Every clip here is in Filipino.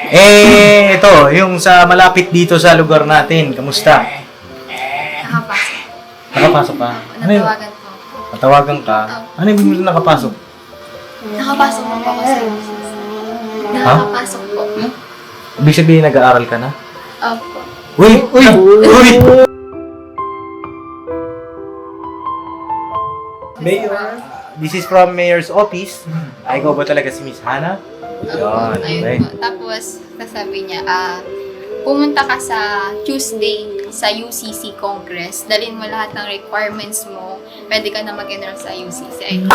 Ito, yung sa malapit dito sa lugar natin. Kamusta? Nakapasok. Nakapasok ka? Ano yun? Natawagan po. Natawagan ka? Ano yung mo nakapasok? Nakapasok po ako sa Nakapasok po. Ibig sabihin nag-aaral ka na? Opo. Uy! Uy! Uy! Mayor, this is from Mayor's office. Ay, ikaw ba talaga si Miss Hannah? Yun, okay. Ayun po. Tapos, sasabi niya, pumunta ka sa Tuesday sa UCC Congress. Dalhin mo lahat ng requirements mo. Pwede ka na mag-enroll sa UCC. Ayun.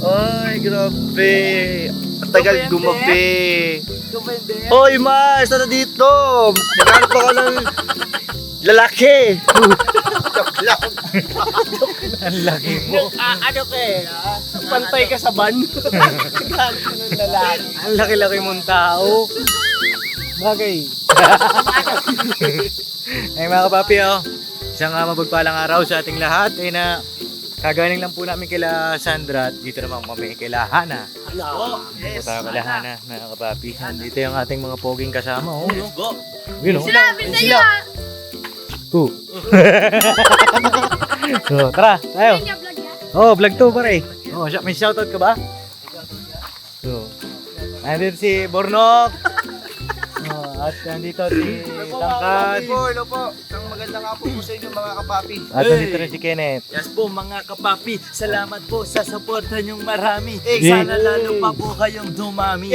Ay, grabe. Ang tagal gumabi. Hoy, Mars! Ano dito? Naghanap ako ng lalaki. Joke lang. Ang laki mo. Ano ka eh, pantay ka sa ban. Naghanap ka ng lalaki. Ang laki-laki mong tao. Bagay. Ay mga kapapi, isang mapagpalang araw sa ating lahat ay na kagaling lang po namin kila Sandra at dito naman kami kila Hana. Dito tayo kila Hana, mga kapapi. Dito yung ating mga poging kasama. Yun, Sinabi sa'yo So, tara, tayo. Vlog to pare. May shoutout ka ba? So, nandito si Bornok. At nandito si Tangkad. Hello po. Ang magandang hapon po sa inyo mga kapapi. At nandito rin si Kenneth. Yes po mga kapapi, salamat po sa suporta niyong marami. Eh, Sana lalo pa po kayong dumami.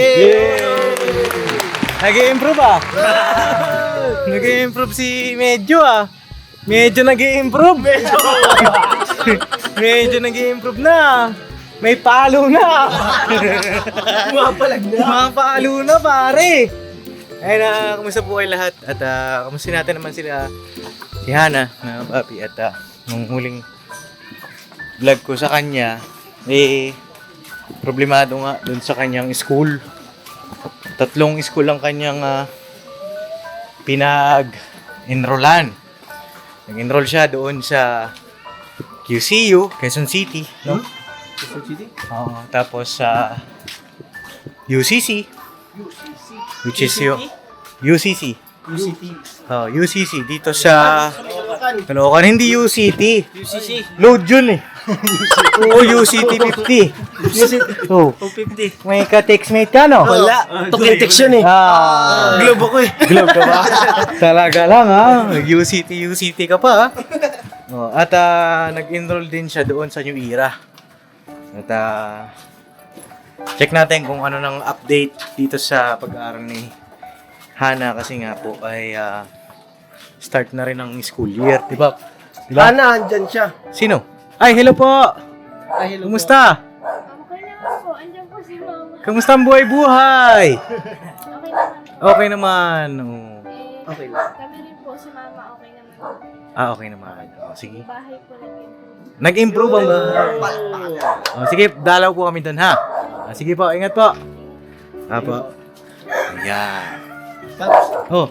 Nag-i-improve Nag-i-improve si Medyo Medyo nag-i-improve. Medyo nag-i-improve na. May palo na. Mapalo na pare. Ayun kumusta po kayo lahat? At kumusta natin naman sila si Hana, mga papi. At nung huling vlog ko sa kanya, problemado nga dun sa kanyang school. 3 school ang kanyang pinag-enrollan. Nag-enroll siya doon sa QCU, Quezon City, no? Quezon City? Oo, tapos sa UCC, which is yung UCC. UCC dito sa Caloocan, hindi UCT. UCC. Load yun Oo, UCT 50. Oh, 250. may ka-textmate ka, no? Wala. Token text yun eh. Globe ako Globe ka ba? Talaga lang UCT ka pa At nag-enroll din siya doon sa New Era. At check natin kung ano nang update dito sa pag-aaral ni Hana kasi nga po ay start na rin ang school year, di ba? Hana, andyan siya. Sino? Ay, hello po! Ay, hello Kumusta? Okay naman po. Andiyan po si Mama. Kamusta ang buhay-buhay? Okay naman. Okay naman. Okay lang. Kami rin po si Mama. Okay naman. Okay naman. Sige. Bahay po nag-improve. Nag-improve ang sige, dalaw po kami doon, ha? Sige po, ingat po. Apo. Ayan. Tayo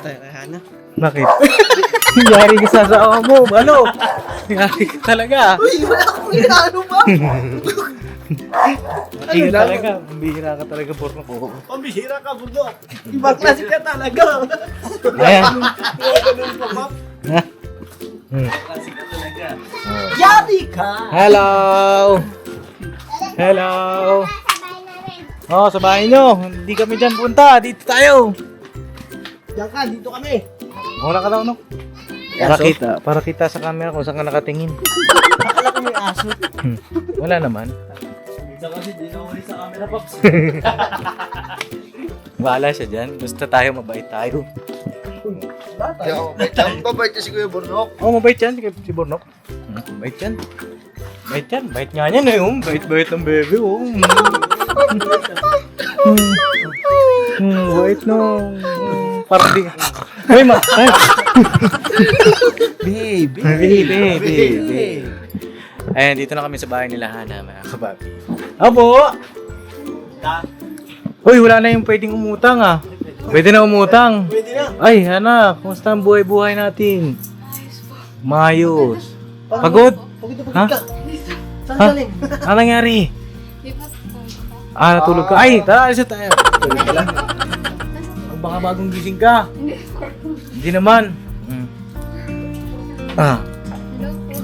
kay Hana. Bakit? Yari ka sa asawa mo. Ano? Yari ka talaga. Uy, wala akong inaano ba? Ingat talaga. Pambihira ka talaga, Borno ko. Pambihira ka, Bundok. Ibang klase ka talaga. Ayan. Ganun pa, Pap. Oh. Yari ka! Hello! Hello! Sa bahay nyo. Hindi kami dyan punta. Dito tayo. Diyan ka, dito kami. Wala ka daw, no? Para kita sa camera kung saan ka nakatingin. Akala ko may aso. Wala naman. Kasi di na uli sa camera, Pops. Wala siya dyan. Basta tayo, mabait tayo. Mabait niya si Kuya Bornok. Mabait yan. Si Bornok. Mabait yan. Bait yan. Bait nga yan eh. Bait ng bebe. Bait no. Parang di. Ay, Baby. Ayan, dito na kami sa bahay nila Hana, mga kababi. Apo! Uy, wala na yung pwedeng umutang ah. Pwede na umutang. Pwede na. Ay, anak, kumusta ang buhay-buhay natin? Mayos. Pagod? Pagod na Ha? pagod ka. Saan Ha? galing? Ano nangyari? Di ba? Natulog ka. Ay, tara, alis na tayo. Tulog ka lang. Baka bagong gising ka. Hindi naman.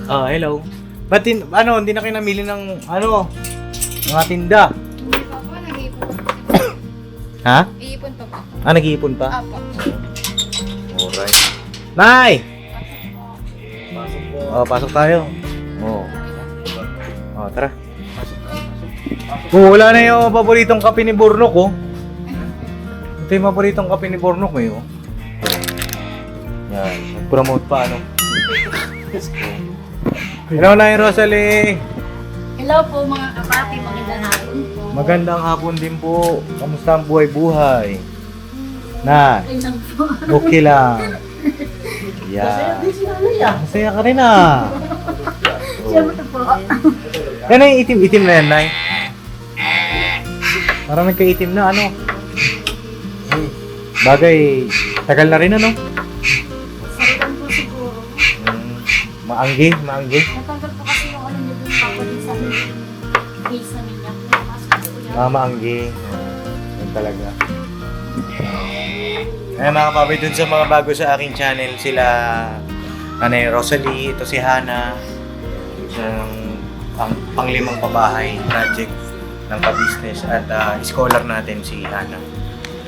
Hello. Ba't hindi na kayo namili ng, mga tinda? Hindi pa po, nag-iipon. Ha? Iipon pa po. Nag-iipon pa? Apo. Alright. Nay! Pasok tayo. Tara. Wala na yung paboritong kape ni Bornok, oh. Ito yung paboritong kape ni Bornok, eh, oh. Yan, nag-promote pa, ano. Hello, Nay Rosalie. Hello po mga kapapi, magandang hapon po. Magandang hapon din po. Kamusta ang buhay-buhay? Nay, Okay lang po. okay lang. Yan. Masaya ka rin, ah. Siyempre po. Yan ay itim-itim na yan, Nay. Parang nagka-itim na, ano. Bagay, tagal na rin, ano. Sarilan po siguro. Maanggi. Natanggal po kasi yung ano niyo dun pa din sa amin. Case namin niya. Pumasok po yan. Maanggi. Yan talaga. Ay, mga kapapi, dun sa mga bago sa aking channel, sila Rosalie, ito si Hana. Isang panglimang pabahay project ng ka-business at scholar natin si Hana.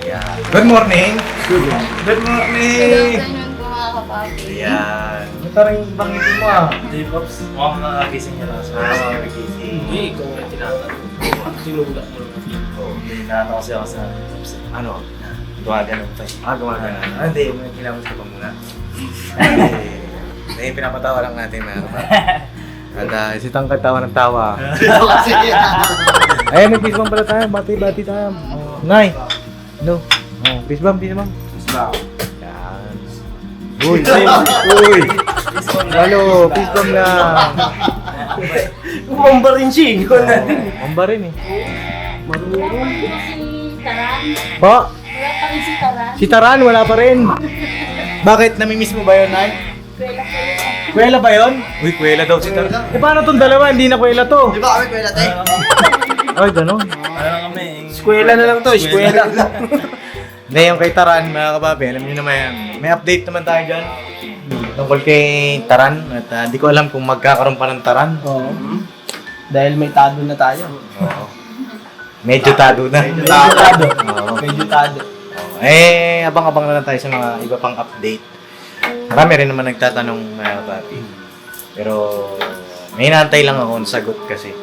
Ayan. Good morning! Good Good morning! afternoon po mga kapapi. Ayan. Ito rin yung bangitin mo ah. J-Pops, mukhang nakagising niya lang. Mga nagising. Hindi, ikaw nga tinatanong. Tinulak mo lang. Oo, hinahanap kasi ako sa J-Pops. Ano? Gumagano'n pa. Gumagana. Hindi, may kinamos ka pa muna. Eh, pinapatawa lang natin mga kapatid. At si Tangkad tawa ng tawa. Ayun, may peace bomb pala tayo. Bati-bati tayo. Nay! No. Peace bomb. Yan. Uy! Lalo, peace bomb lang. Umamba rin siya. Ikaw natin. Mamba rin eh. Meron po si Taran. Ba? Wala pa rin si Taran. Si Taran, wala pa rin. Bakit? Namimiss mo ba yun, Nay? Kuwela po yun. Kuwela ba yun? Uy, kuwela daw si Taran. Eh, paano tong dalawa? Hindi na kuwela to. Di ba kami pwede tayo? Ay, gano'n. Ano lang kami? Eskwela na lang to, eskwela. Hindi, yung kay Taran, mga kababi, alam niyo naman yan. May update naman tayo dyan. Tungkol kay Taran. At di ko alam kung magkakaroon pa ng Taran. Oo. Dahil may tado na tayo. Oo. Medyo tado na. Tado. Oo. Medyo tado. Abang-abang na lang tayo sa mga iba pang update. Marami rin naman nagtatanong, mga kababi. Pero, may inaantay lang ako ng sagot kasi.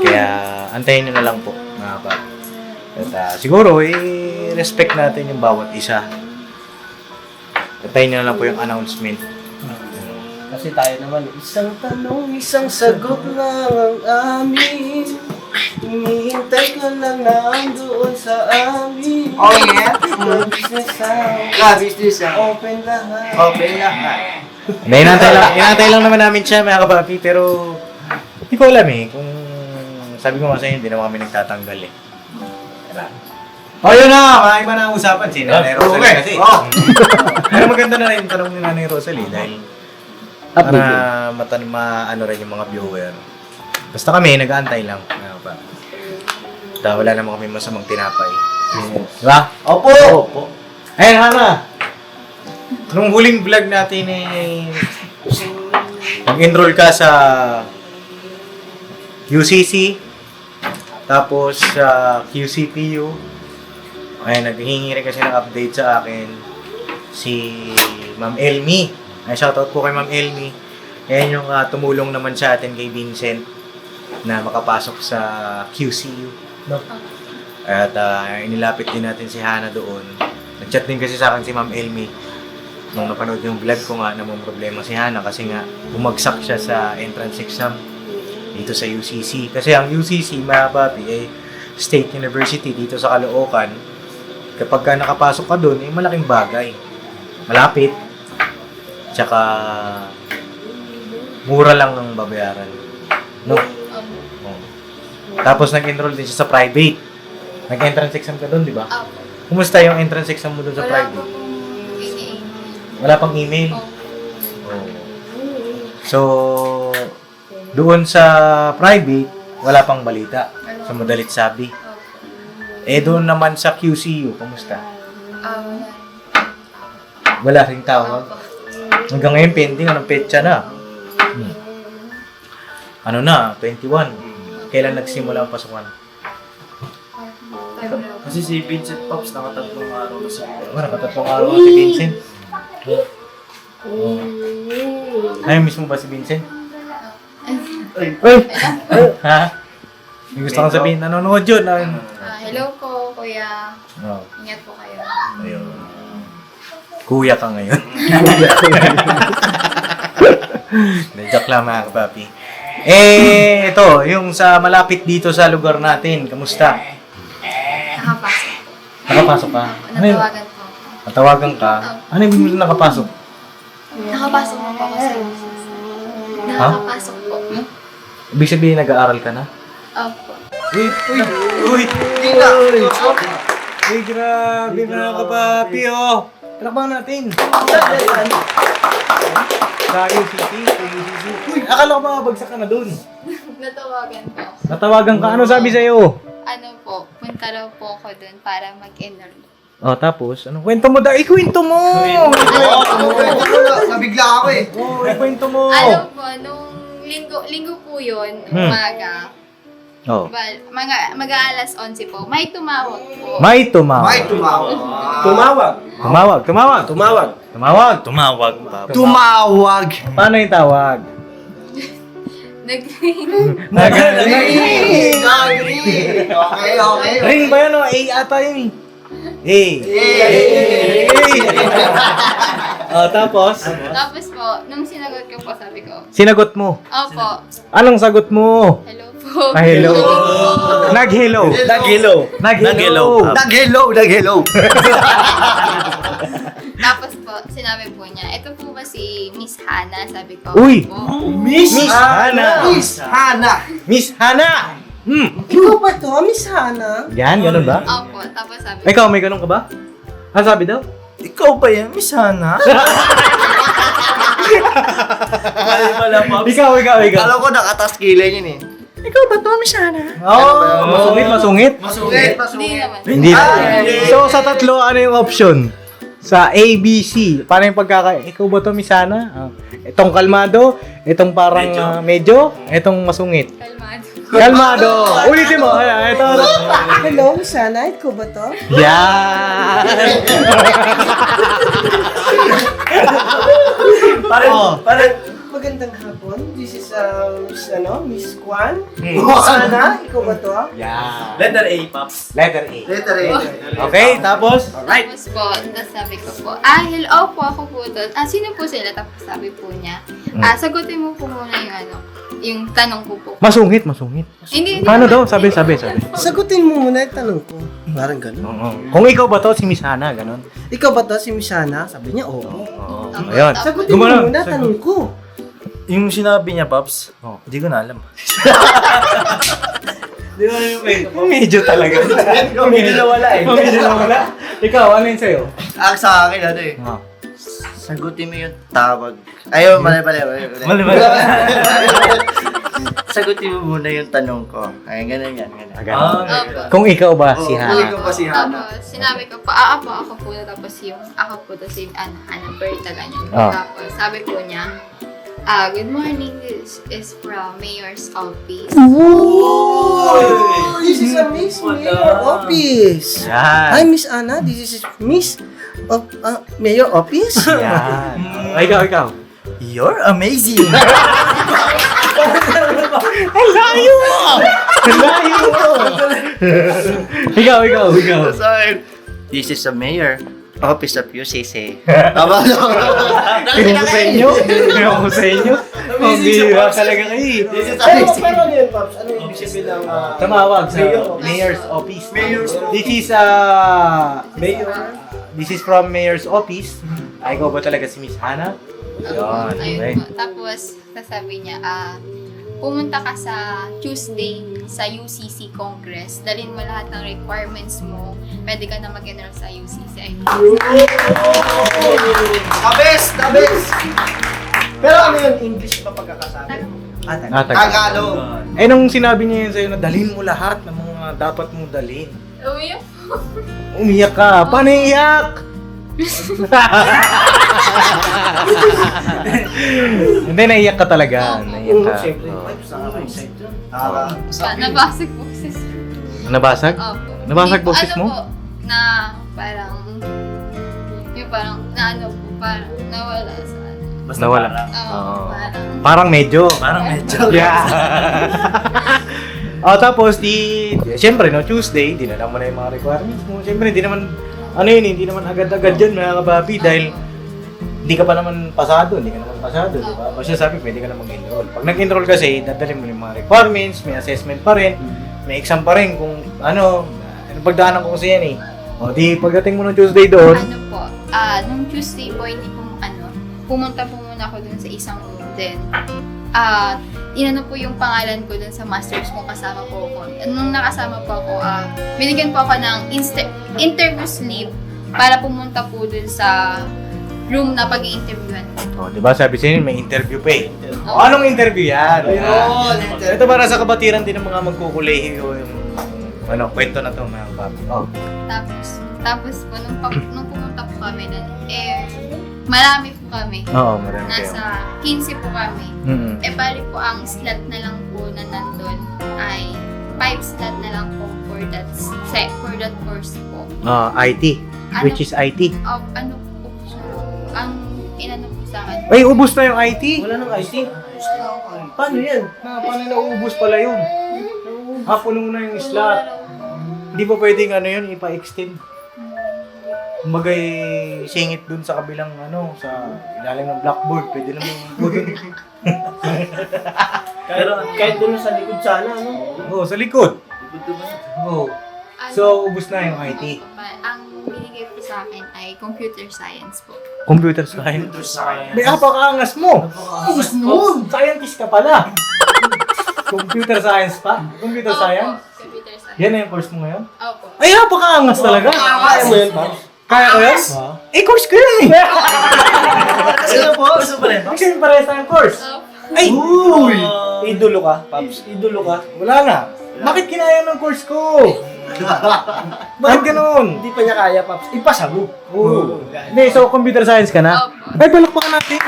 Kaya, antayin nyo na lang po, mga kababi. At siguro, respect natin yung bawat isa. Antayin nyo na lang po yung announcement. Kasi tayo naman, isang tanong, isang sagot lang ang amin. Hinihintay ka lang doon sa amin. Oh yeah? Business sound. Business Open lahat. Open lahat. Hindi, inantay lang naman namin siya, mga kapapi, pero hindi ko alam eh, kung sabi ko nga sa inyo, hindi naman kami nagtatanggal eh. Yun na! Mga iba na ang usapan, si Nanay Rosalie kasi. Pero maganda na rin yung tanong ni Nanay Rosalie dahil para maano rin yung mga viewer. Basta kami, nag-aantay lang. Mga kapapi. Dahil wala naman kami masamang tinapay. Diba? Opo! Ayun, Hana! Nung huling vlog natin nag-enroll ka sa UCC, tapos sa QCPU. Ayun, naghihingi rin kasi ng update sa akin si Ma'am Elmi. Ay, shoutout po kay Ma'am Elmi. Ayan yung tumulong naman sa atin kay Vincent na makapasok sa QCU. No? At inilapit din natin si Hana doon. Nag-chat din kasi sa akin si Ma'am Elmi. Nung napanood yung vlog ko nga, namang problema si Hana kasi nga bumagsak siya sa entrance exam dito sa UCC. Kasi ang UCC, mga papi, State University dito sa Caloocan. Kapag ka nakapasok ka doon, malaking bagay. Malapit. Tsaka mura lang ang babayaran. No? Oh. Tapos nag-enroll din siya sa private. Nag-entrance exam ka doon, di ba? Opo. Kumusta yung entrance exam mo doon sa Wala po private? pong ini. Wala pang email? Opo. Oh. So, doon sa private, wala pang balita. Sa madalit sabi. Opo. Eh, doon naman sa QCU, kumusta? Wala. Wala ring tawag. Opo. Hanggang ngayon, pending. Anong petsa na? Ano na? 21. Kailan nagsimula ang pasukan? Kasi si Vincent Pops nakatatlong araw na sa Nakatatlong araw na si Vincent. Ay, mismo ba si Vincent? Ay! Ha? May gusto kang sabihin, nanonood yun. Hello po, kuya. Oh, Ingat po kayo. ayun. Kuya ka ngayon. Joke lang mga kapapi. Eh, ito, yung sa malapit dito sa lugar natin, kamusta? Nakapasok. Nakapasok ka? Ano yun? Natawagan po. Natawagan ka? Ano yung bibig na nakapasok? Nakapasok po ako sa UCC. Nakapasok po. Ibig sabihin, nag-aaral ka na? Opo. Uy! Uy, grabe mga kapapi, oh! Talakbang natin! Sa UCC, Uy, akala ko ba bagsak ka na dun? Natawagan po. Natawagan ka, ano sabi sa'yo? Ano po, punta raw po ako dun para mag-enroll. Oh, tapos, anong kwento mo dahil? Ikwento mo! Nabigla ako eh. Oh, ikwento mo! Ano po, nung linggo po yun, umaga, Oh. mag-aalas 11 po, may tumawag po. May tumawag. Tumawag. Tumawag. Paano yung tawag? Nag-ring. Okay. Ring ba yun o? A ata yun eh. Oh, tapos? Tapos po, nung sinagot ko po, sabi ko, Sinagot mo. opo, Anong sagot mo? hello po. Ah, hello. Nag-hello. Nag-hello. Tapos po, sinabi po niya, ito po ba si Miss Hana? Sabi ko, Uy! opo. Miss Hana. Miss Hana. Ikaw ba to, Miss Hana? Yan, ganun ba? Opo, tapos sabi ko, Ikaw, may ganun ka ba? Ano sabi daw? Ikaw ba yan, Miss Hana? Mali pala, Pops. Ikaw. Alam ko nakatas kilay yun eh. Ikaw ba to, Miss Hana? Oh, masungit. hindi naman. Hindi. So, sa tatlo, ano yung option? Sa A, B, C. Paano yung Ikaw ba to, Miss Hana? Itong kalmado, itong parang medyo, itong masungit. Kalmado. Kalmado! Ulitin mo! Ayan, ito. Hello, Miss Hana. Ikaw ba to? Yan! Parang Magandang hapon. This is Miss Kwan. Miss Hana. Ikaw ba to? Yan. letter A, Pops. Letter A. Letter A. Okay, tapos? Tapos po, tapos sabi ko po, hello po, ako po to. Sino po sila? Tapos sabi po niya, sagutin mo po muna yung tanong ko po. Masungit. Hindi. Paano daw? Sabi. Sagutin mo muna yung tanong ko. Parang ganun. Oo. Kung ikaw ba to, si Miss Hana, ganun. Ikaw ba to, si Miss Hana? Sabi niya, oo. Oo. Tapos, Ayun. Sagutin mo muna tanong ko. Yung sinabi niya, Pops, Oh. hindi ko na alam. Di ba yung kwento? Medyo talaga. Medyo nawala eh. Medyo nawala. Ikaw, ano yun sa'yo? Sa akin, ano eh. Oh. Sagutin mo yung tawag. Ayun, mali. Sagutin mo muna yung tanong ko. Ay, ganun yan. Ganun. Opo. Kung ikaw ba, si Opo. Hana? Ikaw ba si Hana? Tapos, sinabi ko po, ako po, tapos yung, ako po to si, Hana Berta, ganyan. Ah. Tapos, sabi po niya, good morning, this is from Mayor's Office. Oh, this is a Miss Mayor Office. Hi, Yan. Miss Ana. This is Miss of Mayor Office. Yan. Ikaw. You're amazing! Ikaw. Sorry. This is the mayor. Office of UCC. Tama no? Ewan ko sa inyo. Ang bihira talaga kayo eh. Pero ano yun, Pops? Ano yung ibig sabihin ng... Tumawag sa Mayor's Office. This is from Mayor's Office. Ikaw ba talaga si Miss Hana? Yun. Ayun Okay. po. Tapos, sasabi niya, pumunta ka sa Tuesday sa UCC Congress. Dalhin mo lahat ng requirements mo. Pwede ka na mag-enroll sa UCC. Ay, The best! Pero ano yun, English pa pagkakasabi? Tagalog. Eh, nung sinabi niya yun sa'yo na dalhin mo lahat ng mga dapat mo dalhin. umiyak. Umiyak ka. Paano iyak? Hindi, naiyak ka talaga. Naiyak ka. Siyempre, Oo. nakaka-excite yun. Nabasag boses. Nabasag? Opo. Nabasag Di po, boses ano mo? Po, na parang, yung parang, na ano po, parang nawala sa ano. Nawala. Oo, parang, Parang medyo. Yeah. Tapos siyempre no, Tuesday, dinala mo na yung mga requirements mo. Siyempre, hindi naman hindi naman agad-agad dyan mga kababi dahil hindi ka pa naman pasado, di ba? Basta sabi, pwede ka na mag-enroll. Pag nag-enroll kasi, dadalhin mo yung mga requirements, may assessment pa rin, may exam pa rin kung pagdaanan ko kasi yan eh. O, di pagdating mo ng Tuesday doon, ano po, nung Tuesday po, hindi po, pumunta po muna ako dun sa isang room. Then, inano po yung pangalan ko dun sa masters ko, kasama po ako. Nung nakasama po ako, binigyan po ako ng interview slip para pumunta po dun sa room na pag-i-interviewan ko. di ba sabi sa'yo, may interview pa eh. O, anong interview yan? Ayun, Ito para sa kabatiran din ng mga magkukulehiyo yung kwento na to mga kababi. Oh. Tapos po, nung pumunta po kami dun, marami po kami. Oo, marami kayo. Nasa 15 po kami. Mm-hmm. Bali po, ang slot na lang po na nandun ay 5 slot na lang po for that course po. IT. Which is IT. Ano po siya? Ang inano po sa akin. Ay, ubus na yung IT. Wala nang IT. Paano yan? Paano nauubos pala yun? Puno na yung slot. Hindi pa pwedeng yun, ipa-extend. Kumbaga singit dun sa kabilang sa ilalim ng blackboard, pwede naman po dun. Kahit doon sa likod sana, ano? Oo, sa likod. Oo. So, ubus na yung IT. Ang binigay po sa akin ay computer science po. Computer science. May apakaangas mo. Ubus nun. Scientist ka pala. Computer science pa? Computer science? Computer science. Yan na yung course mo ngayon? Opo. Ay, apakaangas talaga. Kaya mo yun, Pops? Kaya ko yan? Course ko yan eh. Kasi na po, gusto pa rin. Kasi yung parehas tayong course. Ay! Uy! Idolo ka, Pops. Idolo ka. Wala na. Bakit kinaya ng course ko? Bakit ganun? Hindi pa niya kaya, Pops. Ipasa mo. Oo. Hindi, so computer science ka na? Opo. Ay, balakpakan natin.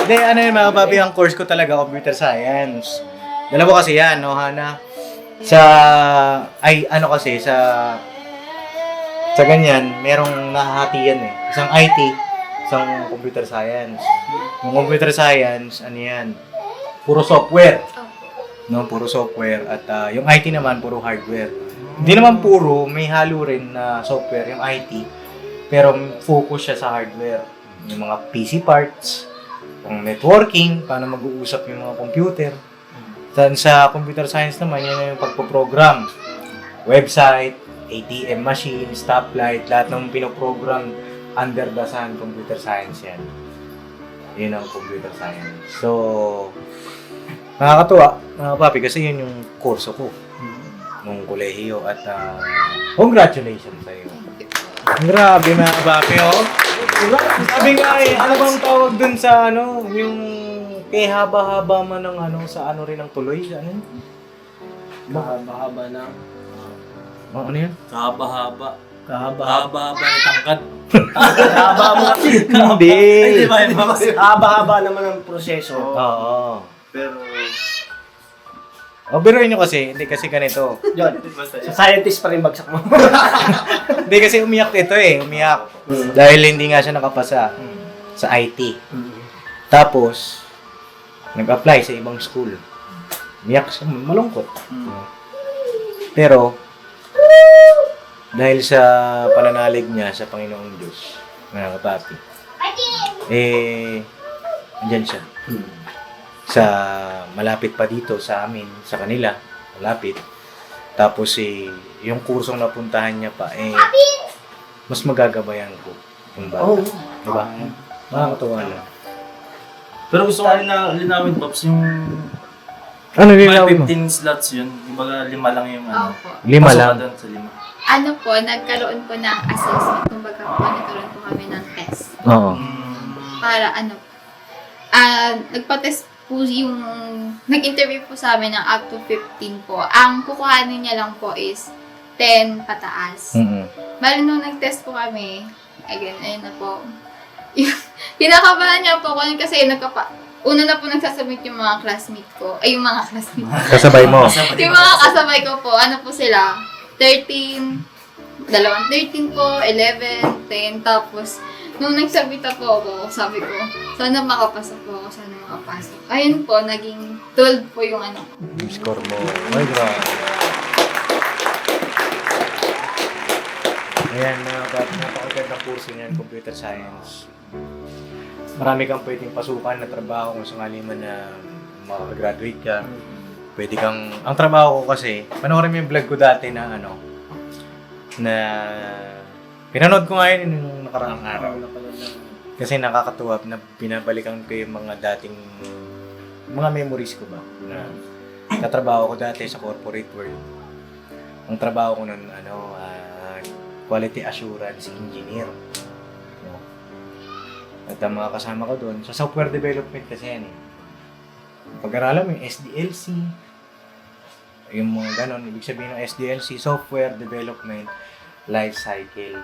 Hindi, yun mga papi, ang course ko talaga, computer science. Dalawa kasi yan, no, Hana? Sa ganyan, merong nahahatian eh. Isang IT, isang computer science. Yung computer science, yan? Puro software. No, puro software. At yung IT naman, puro hardware. Hindi naman puro, may halo rin na software, yung IT. Pero focus siya sa hardware. Yung mga PC parts, yung networking, paano mag-uusap yung mga computer. Sa computer science naman, yun yung pagpo-program. Website, ATM machine, stoplight, lahat ng pinoprogram under the sun, computer science yan. Yun ang computer science. So, nakakatuwa, mga papi, kasi yun yung kurso ko nung kolehiyo at congratulations sa iyo. Grabe mga papi, oh. Sabi nga ano bang tawag dun sa yung kay haba-haba man ng sa rin ang tuloy, Mahaba-haba na. Ano yan? Kahaba-haba. Kahaba-haba. Kahaba-haba ng tangkad. Kahaba mo kasi. Hindi. Ay, di ba? Kahaba-haba naman ang proseso. Oo. Pero, Biruin nyo kasi, hindi kasi ganito. Yun. Sa scientist pa rin bagsak mo. Hindi kasi umiyak umiyak. Dahil hindi nga siya nakapasa sa IT. Tapos, nag-apply sa ibang school. Umiyak siya, malungkot. Pero, dahil sa pananalig niya sa Panginoong Diyos, mga kapapi, andyan siya. Sa malapit pa dito sa amin, sa kanila, malapit. Tapos yung kursong napuntahan niya pa, mas magagabayan ko yung bata. Diba? Makakatuwa na. Pero gusto ko rin na linawin, Pops, yung Ano mga linawin mo? 15 slots yun. Kumbaga 5 lang yung ano. Opo. 5 Pasok lang. ka doon sa 5. Ano po, nagkaroon po ng assessment. Kumbaga po, nagkaroon po kami ng test. Oo. Para ano, nagpa-test po yung, nag-interview po sa amin ng up to 15 po. Ang kukuhanin niya lang po is 10 pataas. Bali nung nag-test po kami, again, ayun na po. Kinakabahan niya po ako kasi una na po nagsasubmit yung mga classmate ko. Ay, yung mga classmate ko. Kasabay mo. Yung mga kasabay ko po, ano po sila? 13, dalawang 13 po, 11, 10, tapos nung nagsubmit na po ako, sabi ko, sana makapasok po ako, sana makapasok. Ayun po, naging 12 po yung ano. Yung score mo. Ay, grabe. Ayan, napakagandang kurso niyan, computer science. Marami kang pwedeng pasukan na trabaho kung sakali man na makagraduate ka. Pwede kang, ang trabaho ko kasi, panoorin mo yung vlog ko dati na ano, na pinanood ko ngayon nung nakaraang araw. Kasi nakakatuwa na binabalikan ko yung mga dating, mga memories ko ba, na katrabaho ko dati sa corporate world. Ang trabaho ko nun, quality assurance engineer. At ang mga kasama ko doon, sa software development kasi yan eh. Pag-aralan mo yung SDLC, yung mga ganon, ibig sabihin ng SDLC, Software Development Life Cycle.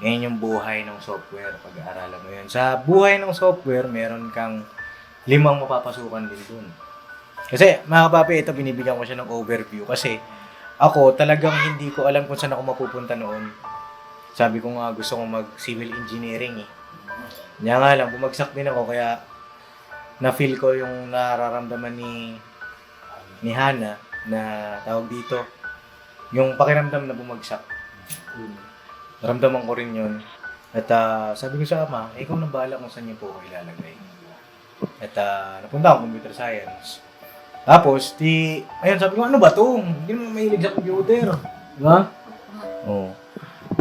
Yan yung buhay ng software, pag-aaralan mo yan. Sa buhay ng software, meron kang 5 mapapasukan din doon. Kasi, mga kapapi, ito binibigyan ko siya ng overview kasi ako talagang hindi ko alam kung saan ako mapupunta noon. Sabi ko nga gusto kong mag-civil engineering eh. Kaya nga lang, bumagsak din ako kaya na-feel ko yung nararamdaman ni Hana na tawag dito, yung pakiramdam na bumagsak. Naramdaman ko rin yun. At sabi ko sa ama, ikaw nang bahala kung saan niyo po ako ilalagay. At napunta ako computer science. Tapos, ayun, sabi ko, ano ba to? Hindi naman mahilig sa computer. Diba? Oo.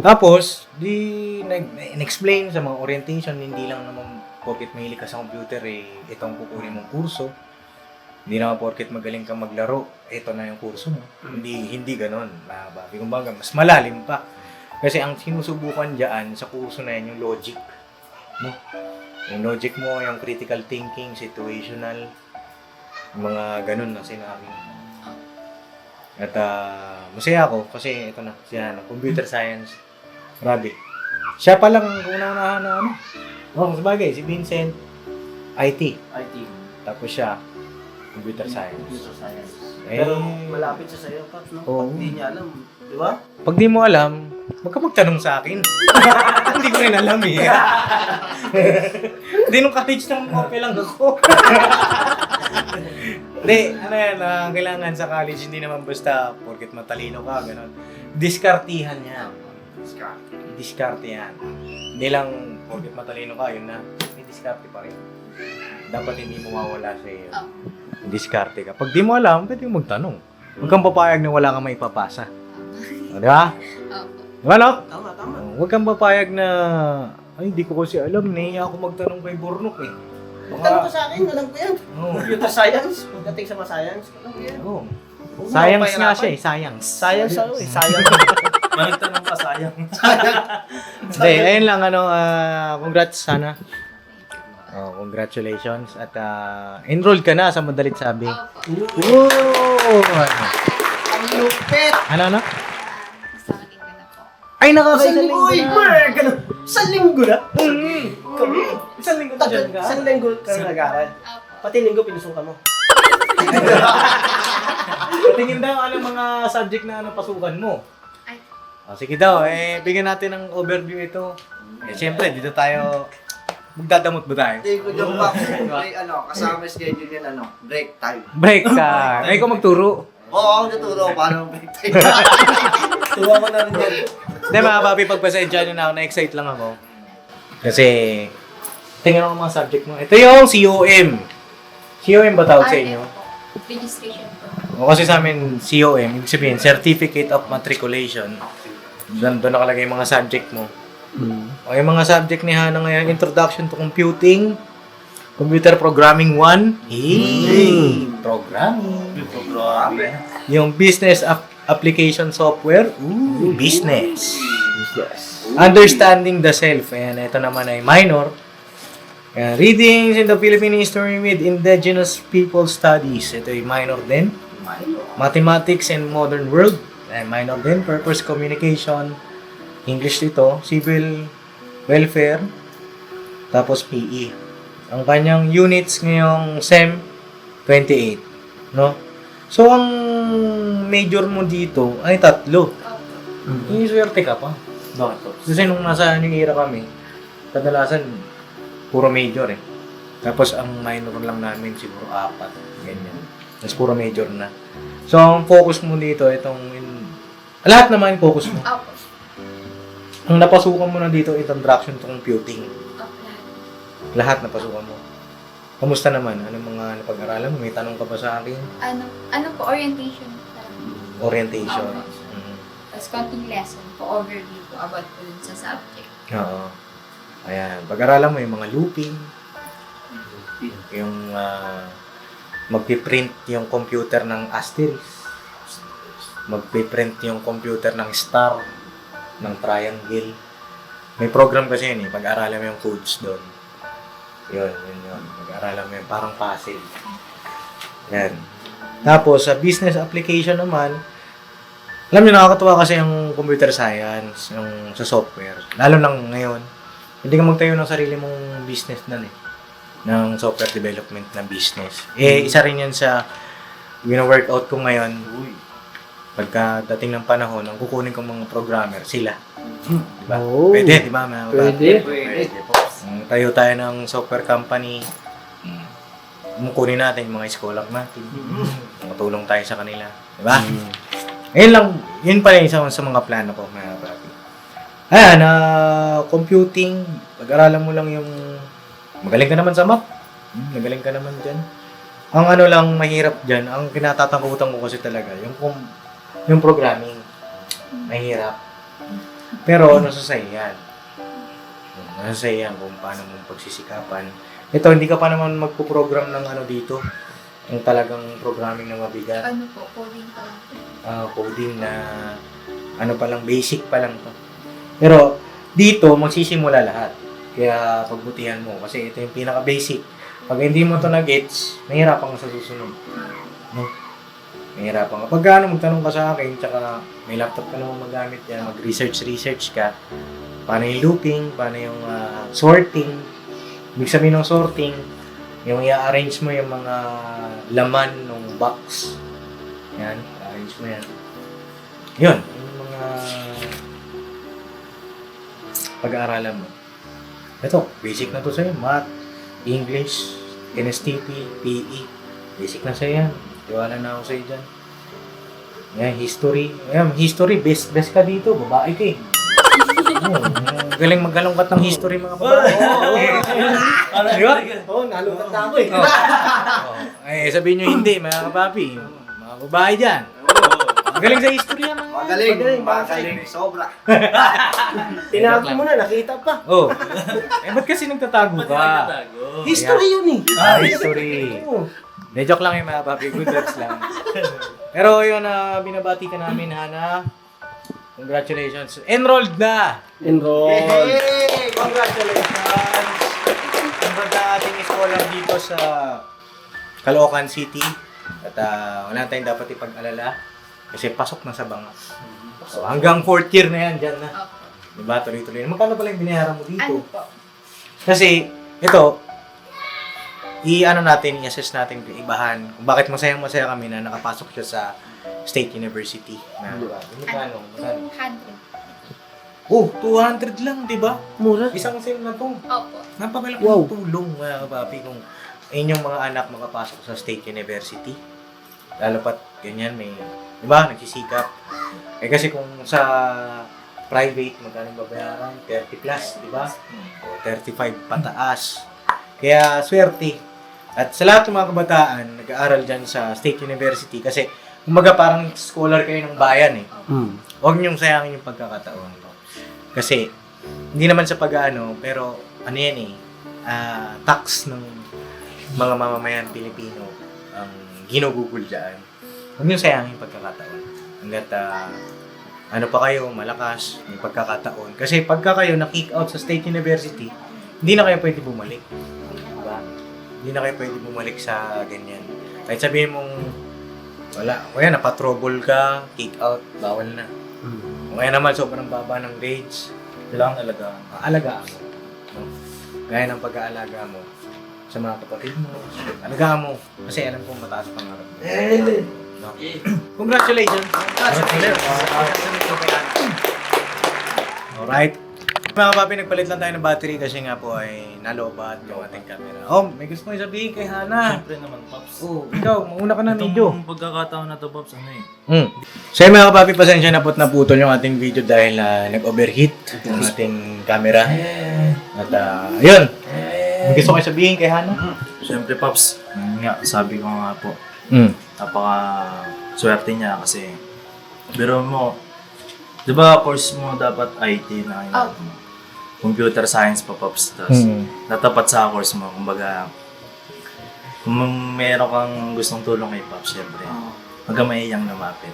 Tapos, in-explain sa mga orientation, hindi lang naman porket mahilig ka sa computer, itong kukunin mong kurso. Hindi naman porket magaling kang maglaro, ito na yung kurso mo. Hindi ganon. Kumbaga, mas malalim pa. Kasi ang sinusubukan dyan sa kurso na yan, yung logic. No? Yung logic mo, yung critical thinking, situational, mga ganun na sinabi. At masaya ako kasi ito na, siya na, computer science. Grabe. Siya pa lang una na ano. Sabagay, si Vincent, IT. Tapos siya, computer science. Pero malapit siya sa'yo, Pops, no? Oo. Pag di niya alam, di ba? Pag di mo alam, wag ka magtanong sa akin. Hindi ko rin alam eh. Hindi nung college nang okay lang ako. Hindi, kailangan sa college, hindi naman basta porket matalino ka, gano'n. Diskartihan yan. Diskarte yan. Hindi lang porket matalino ka, yun na, may diskarte pa rin. Dapat hindi mo mawala sa iyo. Diskarte ka. Pag di mo alam, pwede mo magtanong. Huwag kang papayag na wala kang maipapasa. Di ba? Diba, no? Tama. Huwag kang papayag na, ay, hindi ko kasi alam, nahiya ako magtanong kay Bornok eh. Tanong ko sa akin, alam ko yan. Oo. Computer science, pagdating sa mga science, alam ko yan. Oo. Huwag mo Science akong nga pahirapan. siya eh, science. Science ako eh, science. Managtanong ka, sayang. Hindi, ayun lang, congrats sana. Congratulations. At enrolled ka na sa Madalit Sabi. Opo. Wow! Ang lupit! Ano? Isang linggo na po. Ay, Isang nakakaisang linggo, uy, ganun. Isang linggo na? Isang linggo na dyan ka? Isang linggo ka na nag-aaral. Opo. Pati linggo pinusukan mo. Tingin daw, anong mga subject na pasukan mo? Ay. Sige daw, bigyan natin ng overview ito. Siyempre, dito tayo, magdadamot ba tayo? Hindi ko joke pa. May kasama schedule yan, break time. Break ka. May ko magturo. Oo, ako naturo paano break time. Tuwa mo na rin yan. Hindi mga papi, pagpasensya nyo na ako, na-excite lang ako. Kasi, tingnan ko mga subject mo. Ito yung COM. COM ba tawag sa inyo? Registration po. O kasi sa amin, COM, ibig sabihin, Certificate of Matriculation. Doon nakalagay yung mga subject mo. O yung mga subject ni Hana ngayon, Introduction to Computing, Computer Programming 1. Programming. Yung Business Application Software. Business. Understanding the Self. Ayan, ito naman ay minor. Ayan, Readings in the Philippine History with Indigenous People Studies. Ito ay minor din. Mathematics and Modern World. Ayan, minor din. Purpose Communication. English dito. Civil Welfare. Tapos PE. Ang kanyang units ngayong SEM 28, no? So ang major mo dito ay 3. Yung swerte ka pa. Bakit po? Kasi nung nasa yung era kami, kadalasan puro major eh. Tapos ang minor lang namin siguro 4, ganyan. Tapos puro major na. So ang focus mo dito lahat naman focus mo. Opo. Ang napasukan mo na dito introduction to computing. Opo. Lahat napasukan mo. Kamusta naman? Anong mga napag-aralan mo? May tanong ka ba sa akin? Ano po, orientation. Orientation. Tapos konting lesson po, overview po about po dun sa subject. Oo. Ayan. Pag-aralan mo yung mga looping. Yung magpiprint yung computer ng asterisk. Magpiprint yung computer ng star. Ng triangle. May program kasi yun eh. Pag-aralan mo yung codes doon. Yun. Mag-aaralan mo yun. Parang puzzle. Yan. Tapos, sa business application naman, alam niyo, nakakatuwa kasi yung computer science, yung sa software. Lalo lang ngayon, hindi ka magtayo ng sarili mong business na ng software development na business. Isa rin yan sa wina-workout ko ngayon. Pagkadating ng panahon, ang kukunin kong mga programmer, sila. Diba? Oh. Pwede, diba? Pwede. Tayo tayo ng software company. Kunin natin yung mga scholar natin. Matulong tayo sa kanila. Diba? Yun pa rin isa sa mga plano ko, mga papi. Ayan, computing, pag-aralan mo lang yung, magaling ka naman sa math. Magaling ka naman dyan. Ang ano lang mahirap dyan, ang kinatatakutan ko kasi talaga, yung programming. Mahirap. Pero nasa sa'yo yan. Nasa sa'yo yan kung paano mong pagsisikapan. Ito, hindi ka pa naman magpo-program ng ano dito. Yung talagang programming na mabigat. Ano po, coding pa lang po. Coding na ano pa lang, basic pa lang to. Pero dito, magsisimula lahat. Kaya pagbutihan mo. Kasi ito yung pinaka-basic. Pag hindi mo to na-gets, mahirapan ka sa susunod. No? Mahirapan ka. Pag magtanong ka sa akin, tsaka may laptop ka naman magamit yan, mag-research ka, paano yung looping, paano yung sorting. Ibig sabihin ng sorting, yung i-arrange mo yung mga laman ng box. Yan, i-arrange mo yan. Yun, yung mga pag-aaralan mo. Ito, basic na to sa'yo. Math, English, NSTP, PE. Basic na sa'yo yan. Tiwala na ako sa'yo dyan. Yan, history. Yan, history, best ka dito. Babae ka eh. Galing maggalungkat ng history mga babae. Di ba? Oo, nalungkat na ako eh. Ay, sabihin nyo hindi, mga kapapi. Mga babae dyan. Magaling sa history yan. Magaling. Sobra. Tinago mo na, nakita pa. Oh. Ba't kasi nagtatago ka? History yun eh. History. Oo. De, joke lang yung mga papi. Good words lang. Pero yun, binabati ka namin, Hana. Congratulations. Enrolled na! Enroll. Hey! Congratulations! Enrolled na ating scholar dito sa Caloocan City. At wala tayong dapat ipag-alala. Kasi pasok na sa banga. So, hanggang 4th year na yan, dyan na. Opo. Diba? Tuloy-tuloy. Magkano pala yung binayaran mo dito? Ano po? Kasi, ito, i-assess natin, ibahan kung bakit masayang-masaya kami na nakapasok siya sa State University. Magkano? 200. Oh, 200 lang, di ba? Mura. Isang sem na to. Opo. Napakalaking Wow. tulong, mga kapapi, kung inyong mga anak makapasok sa State University. Lalo pat ganyan, may, di ba, nagsisikap. Kasi kung sa private, magkano babayaran? 30 plus, di ba? O 35 pataas. Kaya, swerte. At sa lahat ng mga kabataan, nag-aaral dyan sa State University kasi, kumbaga parang scholar kayo ng bayan eh. Huwag niyong sayangin yung pagkakataon. No? Kasi, hindi naman sa pag-ano, pero ano yan eh, tax ng mga mamamayan Pilipino ang ginugugol dyan, huwag niyo sayangin yung pagkakataon. Hanggat ano pa kayo, malakas, may pagkakataon. Kasi pagka kayo na-kick out sa State University, hindi na kayo pwede bumalik. Diba? Hindi na kayo pwede bumalik sa ganyan. Kahit sabihin mong, wala, kaya napatrouble ka, kick out, bawal na. O kaya naman, sobrang baba ng grades, Kailangan alagaan. alagaan mo. No? Gaya ng pag-aalaga mo sa mga kapatid mo, alagaan mo. Kasi alam kong mataas pangarap mo. No? Congratulations! Alright. Mga papi, nagpalit lang tayo ng battery kasi nga po ay nalobat yung ating camera. Oh, may gusto mo sabihin kay Hana. Siyempre naman, Pops. Oh, ikaw, mauna ka na medyo. Itong pagkakataon na to, Pops, ano eh. So yun, mga kapapi, pasensya na po't naputol yung ating video dahil nag-overheat yung ating camera. At yun, may gusto kayo sabihin kay Hana? Siyempre, Pops, yun nga, sabi ko nga po, napaka-swerte niya kasi, biro mo, di ba course mo dapat IT na kailangan mo? Computer science pa, Pops. Tapos, natapat sa course mo. Kumbaga, kung meron kang gustong tulong kay Pops, syempre, huwag kang maiyang lumapit.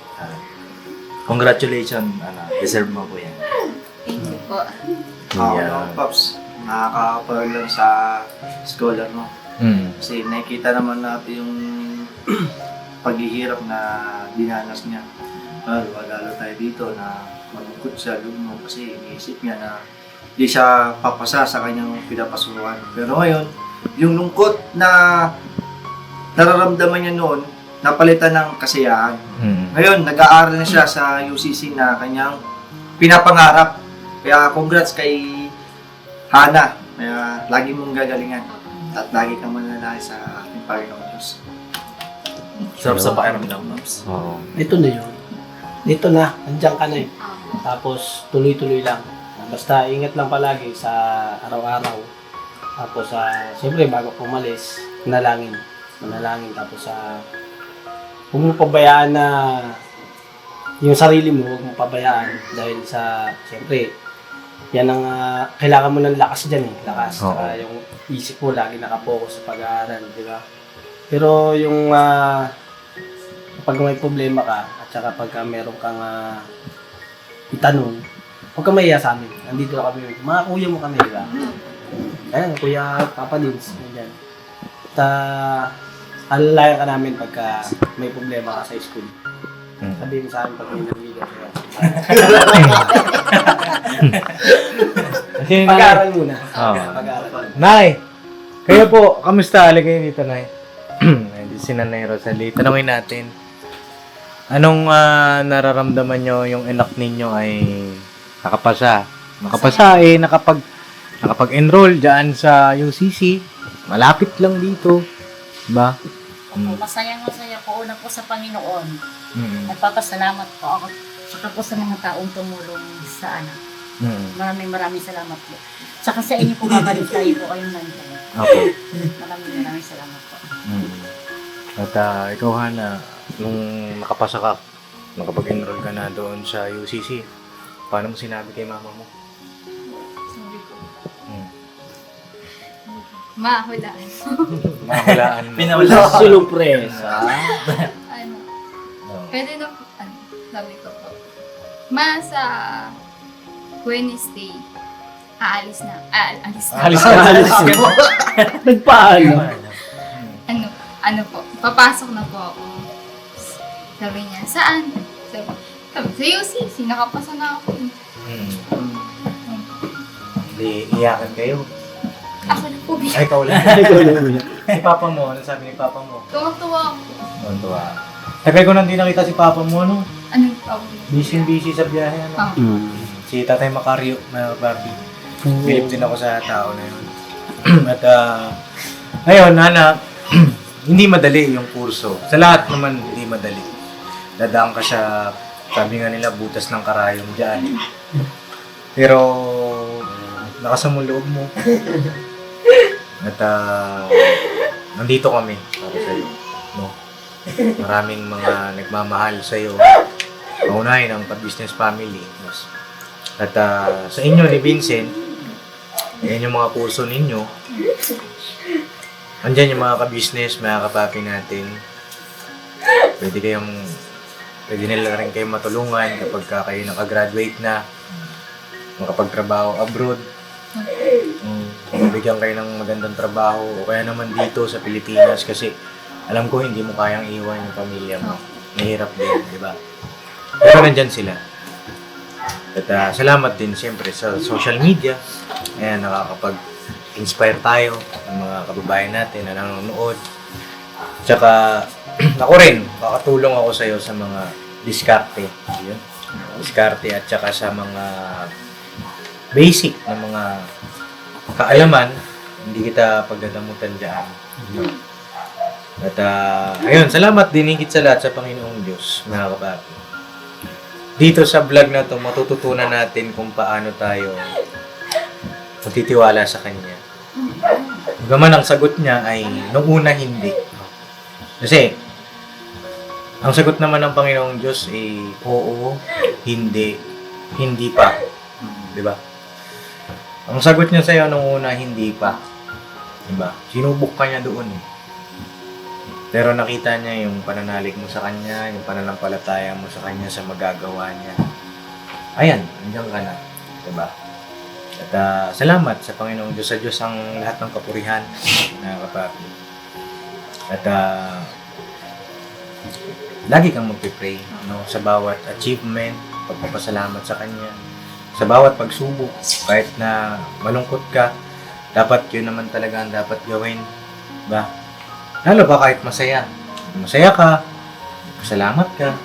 Congratulations, deserve mo po yan. Thank you po. No, Pops, nakaka-proud lang sa scholar mo. Kasi nakikita naman natin yung paghihirap na dinanas niya. Lalo tayo dito na malungkot siya mo kasi iniisip niya na hindi siya papasa sa kanyang pinapasukan. Pero ngayon, yung lungkot na nararamdaman niya noon, napalitan ng kasiyahan. Ngayon, nag-aaral na siya sa UCC na kanyang pinapangarap. Kaya congrats kay Hana. Kaya lagi mong gagalingan. At lagi kang mananali sa ating Panginoon Diyos. Sarap sa pakiramdam, Pops. Ito na yun. Dito na, andyan ka na eh. Tapos tuloy-tuloy lang. Basta ingat lang palagi sa araw-araw. Tapos siyempre bago pumalis, manalangin. Tapos huwag mo pabayaan na yung sarili mo, huwag mo pabayaan. Dahil siyempre, yan ang kailangan mo ng lakas dyan eh. Lakas. Saka yung isip mo lagi nakapokus sa pag-aaral, di ba? Pero yung kapag may problema ka, at saka pagka meron kang itanong, huwag kang mahiya sa amin. Nandito na kami. Mga kuya mo kami, di ba? Ayan, kuya, papa Dins. Ayan. At alalayan ka namin pagka may problema ka sa school. Sabihin mo sa amin pag may nangiligaw ka. Pag-aaral muna. Pag-aaral. Nay, kayo po, kamusta? Halika kayo dito, Nay. Si Nanay Rosalie. Tanungin natin. Anong nararamdaman nyo yung anak ninyo ay nakapasa? Nakapasa nakapag-enroll dyan sa UCC. Malapit lang dito. Diba? Masayang-masaya po una po sa Panginoon. Nagpapasalamat po ako. Saka po sa mga taong tumulong sa anak. Maraming salamat po. Saka sa inyo po babalik tayo po kayong nandiyan. Okay. Maraming salamat po. At ikaw, Hana, nung nakapasa ka, nakapag-enroll ka na doon sa UCC, paano mo sinabi kay mama mo? Sabi ko, mahulaan. Mahulaan mo. Pinawala. Surpresa. Ano, pwede na po, sabi ko po, sa Wednesday, aalis na. Alis ka. Nagpaano? Ano po, papasok na po ako. Sabi niya, saan? Sabi, sa UCC, nakapasa na ako. Hindi, iyakan kayo. Ako na po, Ay, ikaw lang. Si Papa mo, ano sabi ni Papa mo? tuwag-tuwa ako. Tuwa. Tagal ko nang di nakita si Papa mo, ano? Anong tawag? Busy sa biyahe, ano? Si Tatay Macario, na Barbie. Bilip din ako sa tao na yun. At, ayun, Hana, hindi madali yung kurso. Sa lahat naman, hindi madali. Dadaan ka sa, sabi nga nila, butas ng karayom dyan. Pero, lakas mo loob mo. At, nandito kami para sa'yo. No? Maraming mga nagmamahal sa'yo. Paunahin ang pag-business family. At sa inyo ni Vincent, yan yung mga kurso ninyo. andyan yung mga ka-business, mga kapapi natin. Pwede nila rin kayo matulungan kapag kayo nakagraduate na, makapagtrabaho abroad. Bigyan kayo ng magandang trabaho o kaya naman dito sa Pilipinas kasi alam ko hindi mo kayang iwan yung pamilya mo. Mahirap din, di ba? Pero nandyan sila. At salamat din siyempre sa social media. Ayan, nakakapag-inspire tayo ng mga kababayan natin na nanonood. Tsaka ako rin, makatulong ako sa'yo sa mga diskarte. Yun. Diskarte at tsaka sa mga basic na mga kaalaman, hindi kita pagdadamutan dyan. At ayun, salamat din higit sa lahat sa Panginoong Diyos, mga kapapi. Dito sa vlog na to, matututunan natin kung paano tayo magtitiwala sa Kanya. Bagaman ang sagot niya ay nung una hindi. Kasi, ang sagot naman ng Panginoong Diyos ay oo, hindi, hindi pa. Diba? Ang sagot niya sa'yo nung una, hindi pa. Diba? Sinubok ka niya doon eh. Pero nakita niya yung pananalig mo sa Kanya, yung pananampalataya mo sa Kanya sa magagawa niya. Ayan, nandiyan ka na. Diba? At salamat sa Panginoong Diyos. Sa Diyos ang lahat ng kapurihan, na kapapi. At lagi kang magpipray, no? Sa bawat achievement, pagpapasalamat sa Kanya. Sa bawat pagsubok, kahit na malungkot ka, dapat yun naman talaga ang dapat gawin. Diba? Lalo pa kahit masaya. Masaya ka, salamat ka,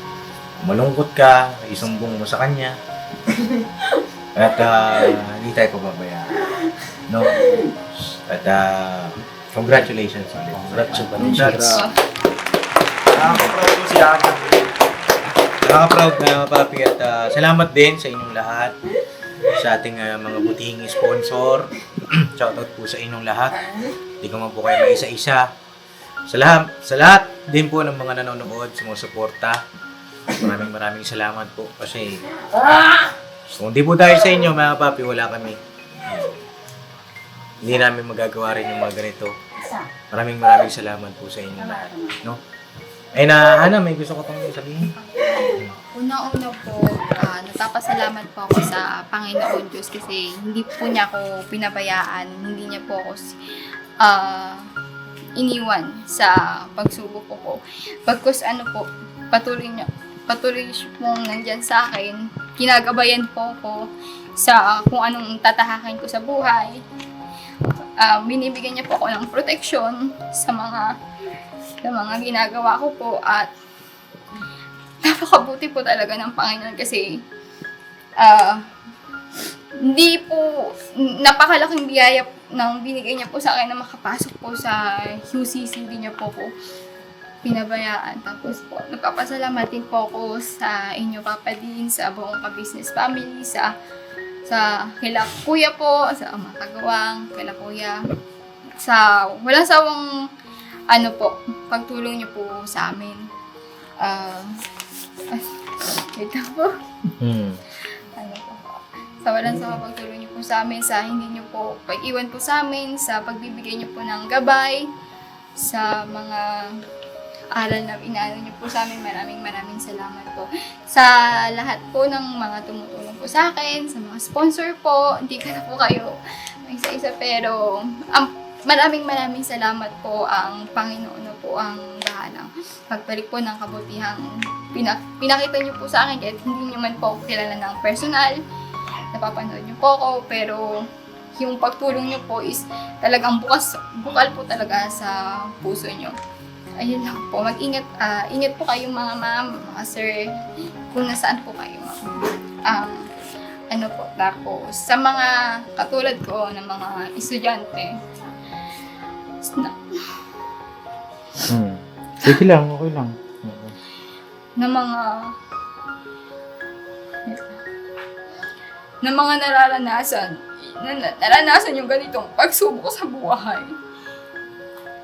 malungkot ka, isumbong mo sa Kanya. At hindi tayo pababayaan. No? At congratulations ulit. Congratulations. Nakaka-proud ko si Ana. Nakaka-proud na papi at salamat din sa inyong lahat. Sa ating mga butihing sponsor. Shoutout po sa inyong lahat. Hindi ko man po kayo maisa-isa. Sa lahat din po ng mga nanonood, sumusuporta. Maraming salamat po. Kasi kung di po dahil sa inyo, mga papi, wala kami. Hindi namin magagawa rin yung mga ganito. Maraming salamat po sa inyo lahat. No? Ay Hana, may gusto ko pang sabihin. Una-una po, natapasalamat po ako sa Panginoon Diyos kasi hindi po niya ako pinabayaan, hindi niya po ako iniwan sa pagsubok ko po. Pagkus po, patuloy siya pong nandyan sa akin. Kinagabayan po ako sa kung anong tatahakin ko sa buhay. Binibigyan niya po ako ng proteksyon sa mga ginagawa ko po at napakabuti po talaga ng Panginoon kasi hindi po napakalaking biyaya nang binigay niya po sa akin na makapasok po sa UCC. Hindi niya po pinabayaan. Tapos po, nagpapasalamat din po ako sa inyo, Papa Dean, sa buong ka-business family, sa kila Kuya po, sa mga kagawang, kila Kuya, sa walang sawang pagtulong niyo po sa amin. Wait lang po. Sa walang sawang pagtulong niyo po sa amin, sa hindi niyo po pag-iwan po sa amin, sa pagbibigay niyo po ng gabay, sa mga aral na inaano niyo po sa amin, maraming salamat po. Sa lahat po ng mga tumutulong po sa akin, sa mga sponsor po, hindi ko na po kayo isa-isa pero maraming salamat po. Ang Panginoon na po ang bahalang pagbalik po ng kabutihang pinakita niyo po sa akin kahit hindi niyo man po kilala ng personal. Napapanood niyo po ako, pero yung pagtulong niyo po is talagang bukal po talaga sa puso niyo. Ayun lang po, ingat po kayo mga ma'am, mga sir, kung nasaan po kayo. Tapos sa mga katulad ko ng mga estudyante, Sige lang, okay lang. na mga naranasan yung ganitong pagsubok sa buhay.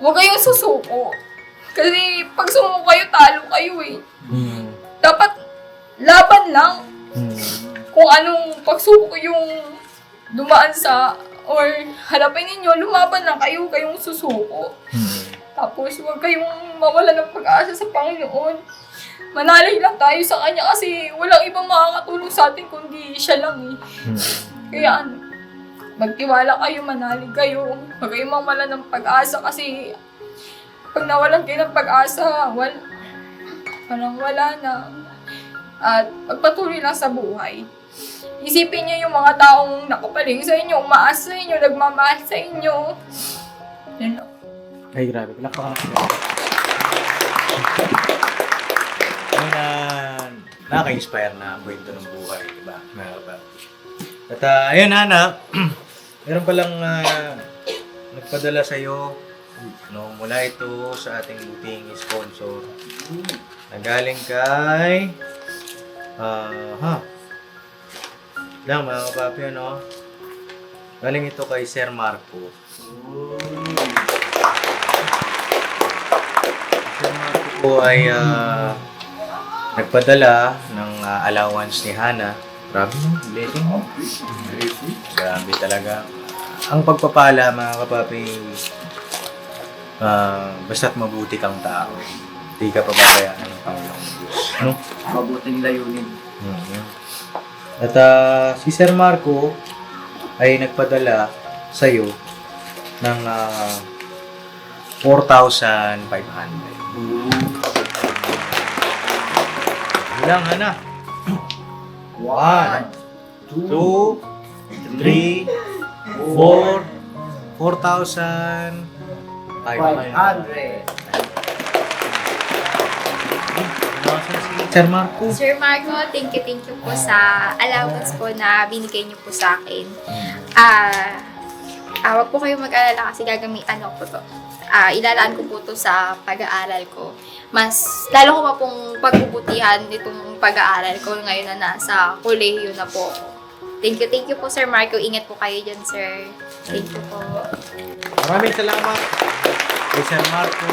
Huwag kayong susuko. Kasi pag sumuko kayo, talo kayo eh. Dapat laban lang. Kung anong pagsubok yung dumaan sa or hanapin ninyo, lumaban lang kayo, kayong susuko. Tapos huwag kayong mawala ng pag-asa sa Panginoon. Manalay lang tayo sa Kanya kasi walang ibang makakatulong sa atin kundi Siya lang eh. Kaya magtiwala kayo, manalig kayo. Huwag kayong mawala ng pag-asa kasi pag nawalan kayo ng pag-asa, wala na. At magpatuloy lang sa buhay. Isipin niyo yung mga taong nakapaling sa inyo, umaasa sa inyo, nagmamahal sa inyo. Yun lang. Ay, grabe. Palakpakan ako. Nakaka-inspire na ang kwento ng buhay, di ba? At ayun, Hana, meron palang nagpadala sa'yo, no, mula ito sa ating buting sponsor. Nagaling kay, lang mga kapapi, ano? Galing ito kay Sir Marco. Sir Marco po ay nagpadala ng allowance ni Hana. Grabe mo, blessing mo. Grabe talaga. Ang pagpapala, mga kapapi, basta't mabuti kang tao. Hindi ka pababayaan ng Panginoong Diyos. No? Mabuting layunin. At si Sir Marco ay nagpadala sa'yo ng 4,500. Ilang, Hana? 1, 2, 3, 4, 4,500. Sir Marco. Sir Marco, thank you po sa allowance po na binigay niyo po sa akin. Wag po kayong mag-alala kasi gagamitan ko po to. Ilalaan ko po to sa pag-aaral ko. Mas lalo ko pa pong pagbubutihan itong pag-aaral ko ngayon na nasa kolehiyo na po. Thank you po Sir Marco. Ingat po kayo dyan, sir. Thank you po. Maraming salamat kay Sir Marco.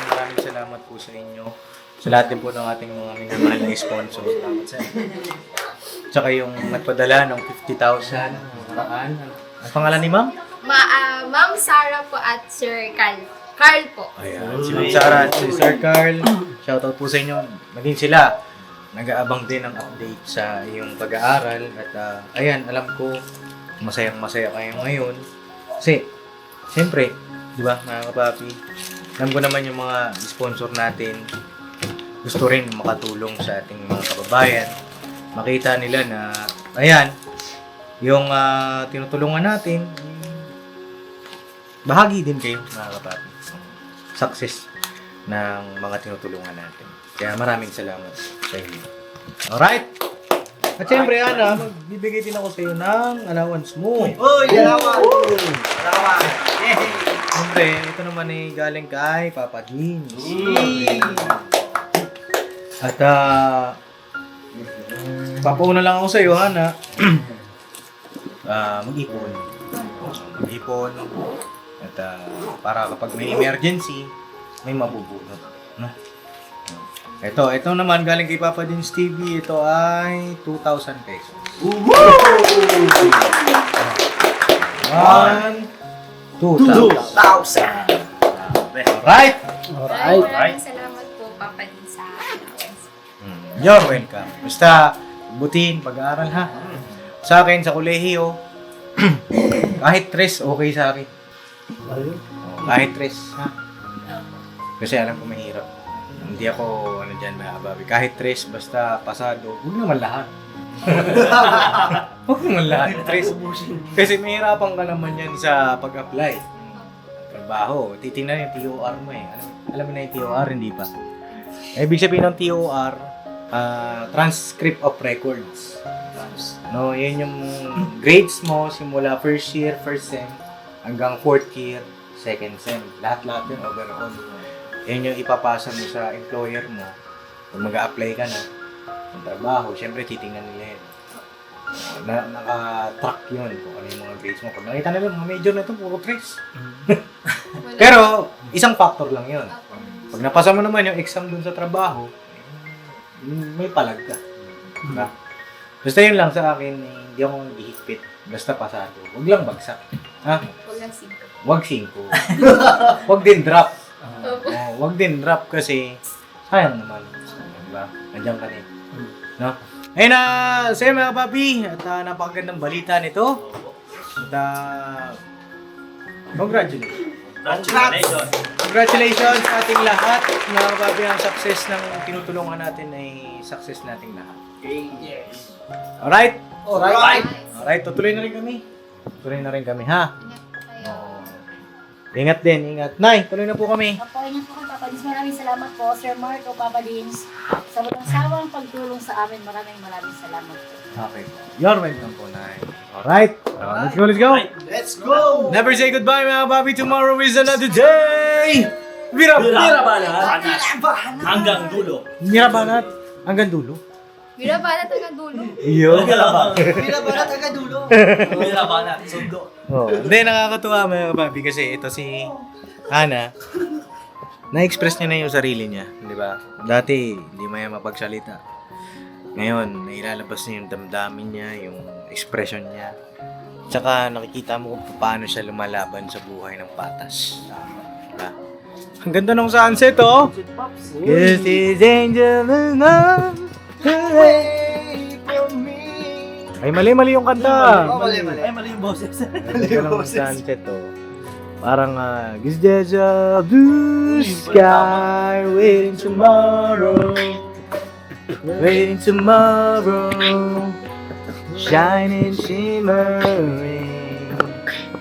Maraming salamat po sa inyo. Sa lahat din po ng ating mga minamahal na sponsor. Salamat sir. Tsaka yung nagpadala ng 50,000 nakaraan. Ang pangalan ni ma'am? Ma'am Sarah po at Sir Carl. Carl po. Ayan, si Ma'am Sarah at si Sir Carl. Shoutout po sa inyo. Naging sila. Nag-aabang din ng update sa iyong pag-aaral. At ayan, alam ko, masayang-masaya kayo ngayon. Kasi, siyempre, di ba, mga kapapi, alam ko naman yung mga sponsor natin, gusto rin makatulong sa ating mga kababayan. Makita nila na, ayan, yung tinutulungan natin, bahagi din kayo, mga kapapi. Success ng mga tinutulungan natin. Kaya maraming salamat sa inyo. Alright? At syempre, Ana, magbibigay din ako sa iyo ng allowance mo. Uy, salamat! Salamat! Siyempre, ito naman ay galing kay Papa Jeans. At papauna lang ako sa iyo, Hana. Mag-ipon. Mag-ipon. At para kapag may emergency, may mabubunot. No? Ito naman galing kay Papa Jeans TV. Ito ay 2,000 pesos. 1, 2,000. Alright? Maraming salamat po, Papa, din sa allowance. You're welcome. Basta, butihin, pag-aaral ha. Sa akin, sa kolehiyo, kahit tres, okay sa akin. Kahit tres, ha. Kasi alam ko mahirap. Hindi ako, maababi. Kahit tres, basta pasado, huwag naman lahat. Huwag naman lahat, tres. Kasi mahirapan ka naman yan sa pag-apply. Trabaho, titingnan yung TOR mo eh. Alam mo na yung TOR, hindi pa. Ibig sabihin ng TOR, transcript of records. No, yun yung grades mo simula first year, first sem, hanggang fourth year, second sem. Lahat-lahat yun overall. Yun yung ipapasa mo sa employer mo. Kung mag-a-apply ka na ng trabaho, syempre titingnan nila yun. Naka-track yun kung ano yung mga grades mo. Pag nakita nila, mga major na ito, puro tres. Pero, isang factor lang yun. Pag napasa mo naman yung exam dun sa trabaho, may palag ka. Diba? Basta yun lang sa akin, hindi ako hihigpit. Basta pasado. Huwag lang bagsak. Ha? Huwag lang 5. Huwag 5. Huwag din drop. Huwag din drop kasi sayang naman. Diba? Nandiyan ka na eh. No? Ayun na, sa'yo mga papi. At napakagandang balita nito. At congratulations. Congratulations sa ating lahat. Mga papi, ang success ng tinutulungan natin ay success nating lahat. Yes. Alright? Alright. Alright, tutuloy na rin kami. Tutuloy na rin kami, ha? Ingat po kayo. Ingat din, ingat. Nay, tuloy na po kami. Opo, ingat po kayo, Papa Dins. Maraming salamat po, Sir Mark o Papa Dins. Sa walang sawang pagtulong sa amin, maraming salamat po. Okay. You're welcome po, Nay. Alright. Let's go, let's go. Let's go! Never say goodbye, mga papi. Tomorrow is another day. Birabanat hanggang dulo. Mirabanat. Hanggang dulo. Birabanat hanggang dulo. Iyo. Birabanat agad dulo. Birabanat, sundo. Oh, hindi, nakakatuwa mga papi kasi ito si Hana. Na-express niya na yung sarili niya, di ba? Dati, hindi maya mapagsalita. Ngayon, nailalabas niya yung damdamin niya, yung expression niya. Tsaka nakikita mo kung paano siya lumalaban sa buhay ng patas. Diba? Ang ganda ng sunset, oh! This is angel love. Ay, mali yung kanta. Mali. Ay, mali yung boses. Ganda ng sunset, oh. Parang, cause there's a blue sky waiting tomorrow. Waiting tomorrow. Shining, shimmering.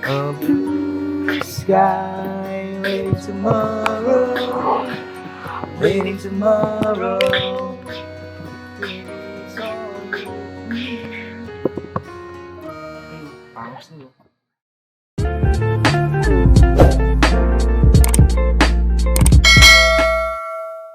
A blue sky waiting tomorrow. Waiting tomorrow. Pangas niyo.